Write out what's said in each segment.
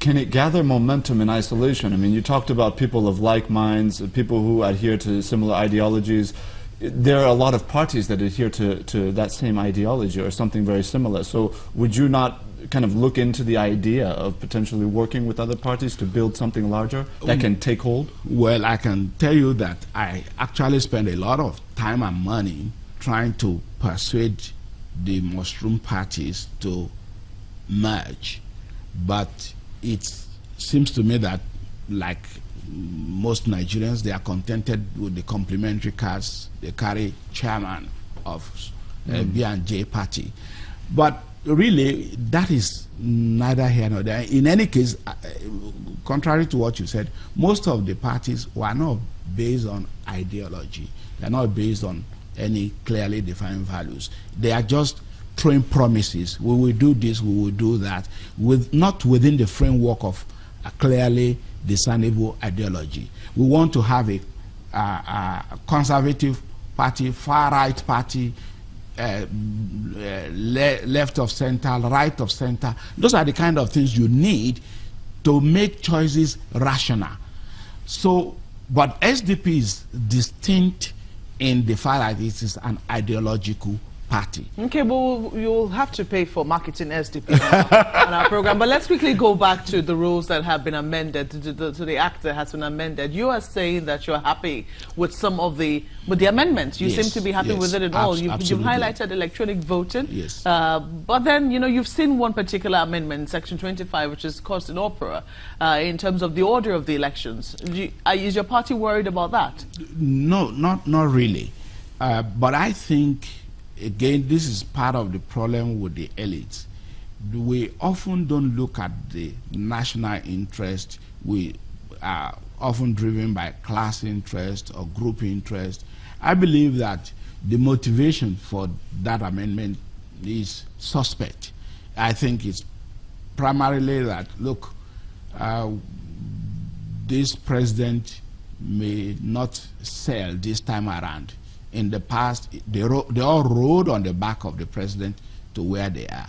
can it gather momentum in isolation? I mean, you talked about people of like minds, people who adhere to similar ideologies. There are a lot of parties that adhere to that same ideology or something very similar. So would you not kind of look into the idea of potentially working with other parties to build something larger that can take hold? Well, I can tell you that I actually spend a lot of time and money trying to persuade the mushroom parties to merge. But it seems to me that, like most Nigerians, they are contented with the complementary cards they carry, chairman of B&J party. But really, that is neither here nor there. In any case, contrary to what you said, most of the parties were not based on ideology. They are not based on any clearly defined values. They are just throwing promises. We will do this, we will do that, not within the framework of a clearly discernible ideology. We want to have a conservative party, far-right party, left of center, right of center. Those are the kind of things you need to make choices rational. So, but SDP is distinct in the fact that it is an ideological party. Okay, well, you'll have to pay for marketing SDP on our program. But let's quickly go back to the rules that have been amended, to the act that has been amended. You are saying that you're happy with some of the amendments. You seem to be happy with it at all. You've highlighted electronic voting. Yes. But then, you know, you've seen one particular amendment, Section 25, which has caused an uproar in terms of the order of the elections. Is your party worried about that? No, not really. But I think, again, this is part of the problem with the elites. We often don't look at the national interest. We are often driven by class interest or group interest. I believe that the motivation for that amendment is suspect. I think it's primarily that, look, this president may not sell this time around. In the past, they all rode on the back of the president to where they are.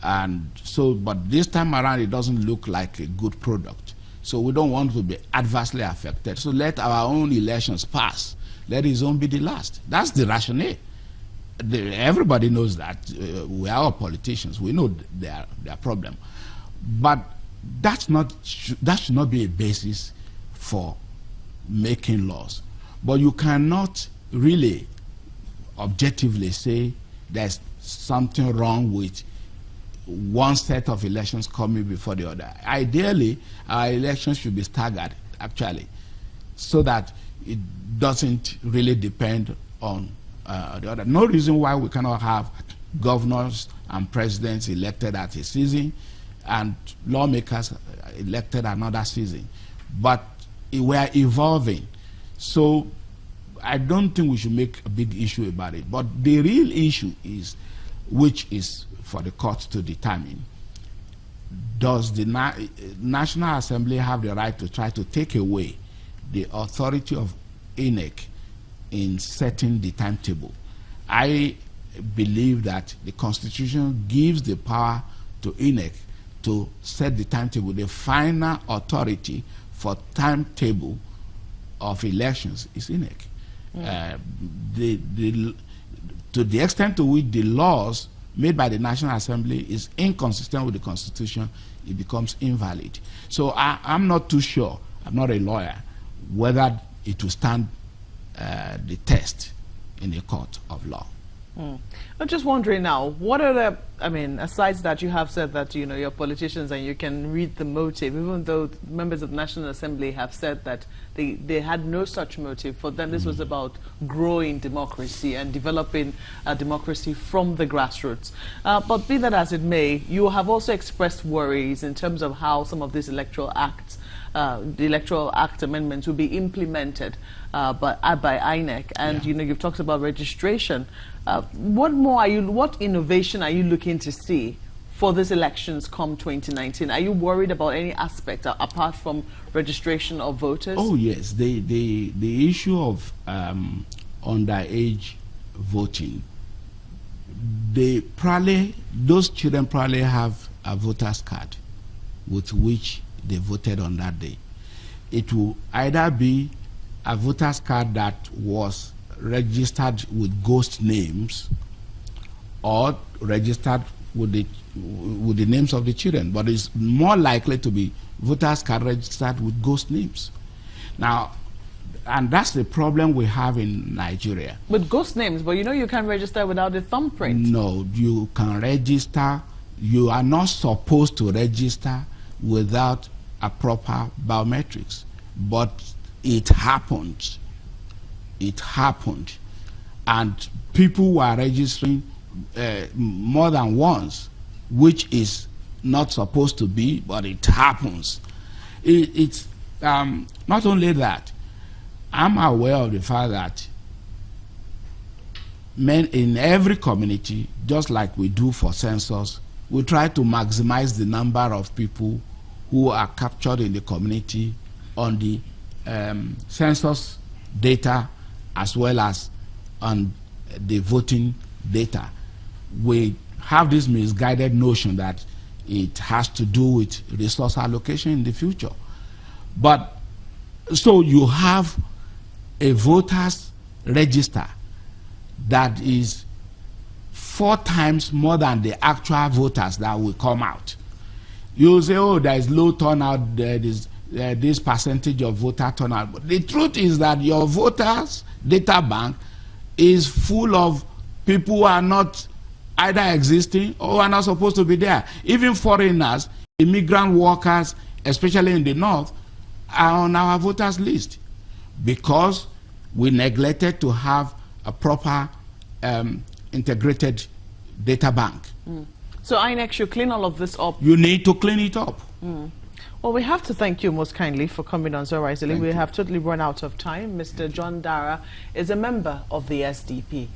And so, but this time around, it doesn't look like a good product. So we don't want to be adversely affected. So let our own elections pass. Let his own be the last. That's the rationale. Everybody knows that. We are all politicians. We know their problem. But that should not be a basis for making laws. But you cannot really objectively say there's something wrong with one set of elections coming before the other. Ideally, our elections should be staggered, actually, so that it doesn't really depend on the other. No reason why we cannot have governors and presidents elected at a season and lawmakers elected another season. But we're evolving. So I don't think we should make a big issue about it. But the real issue is, which is for the court to determine, does the National Assembly have the right to try to take away the authority of INEC in setting the timetable? I believe that the Constitution gives the power to INEC to set the timetable. The final authority for timetable of elections is INEC. To the extent to which the laws made by the National Assembly is inconsistent with the Constitution, it becomes invalid. So I'm not too sure, I'm not a lawyer, whether it will stand the test in a court of law. I'm just wondering now, what are the, I mean, aside that you have said that, you know, you're politicians and you can read the motive, even though members of the National Assembly have said that they had no such motive. For them, this was about growing democracy and developing a democracy from the grassroots. But be that as it may, you have also expressed worries in terms of how some of these electoral acts, the Electoral Act amendments will be implemented by INEC, and you know, you've talked about registration. What innovation are you looking to see for these elections come 2019? Are you worried about any aspect apart from registration of voters? Oh yes, the issue of underage voting. Those children probably have a voter's card. with which they voted on that day. It will either be a voter's card that was registered with ghost names or registered with the names of the children, but it's more likely to be voters card registered with ghost names. Now, and that's the problem we have in Nigeria. With ghost names, but you know you can register without a thumbprint. No, you can register. You are not supposed to register without a proper biometrics. But it happened. It happened. And people were registering more than once, which is not supposed to be, but it happens. It's not only that. I'm aware of the fact that men in every community, just like we do for census, we try to maximize the number of people who are captured in the community on the census data as well as on the voting data. We have this misguided notion that it has to do with resource allocation in the future. But so you have a voters register that is 4 times more than the actual voters that will come out. You say, oh, there is low turnout, there is this percentage of voter turnout. But the truth is that your voters data bank is full of people who are not either existing or are not supposed to be there. Even foreigners, immigrant workers, especially in the north, are on our voters list because we neglected to have a proper integrated data bank. So INEC should clean all of this up. You need to clean it up. Well, we have to thank you most kindly for coming on Zora Easily. We have totally run out of time. Mr. John Dara is a member of the SDP.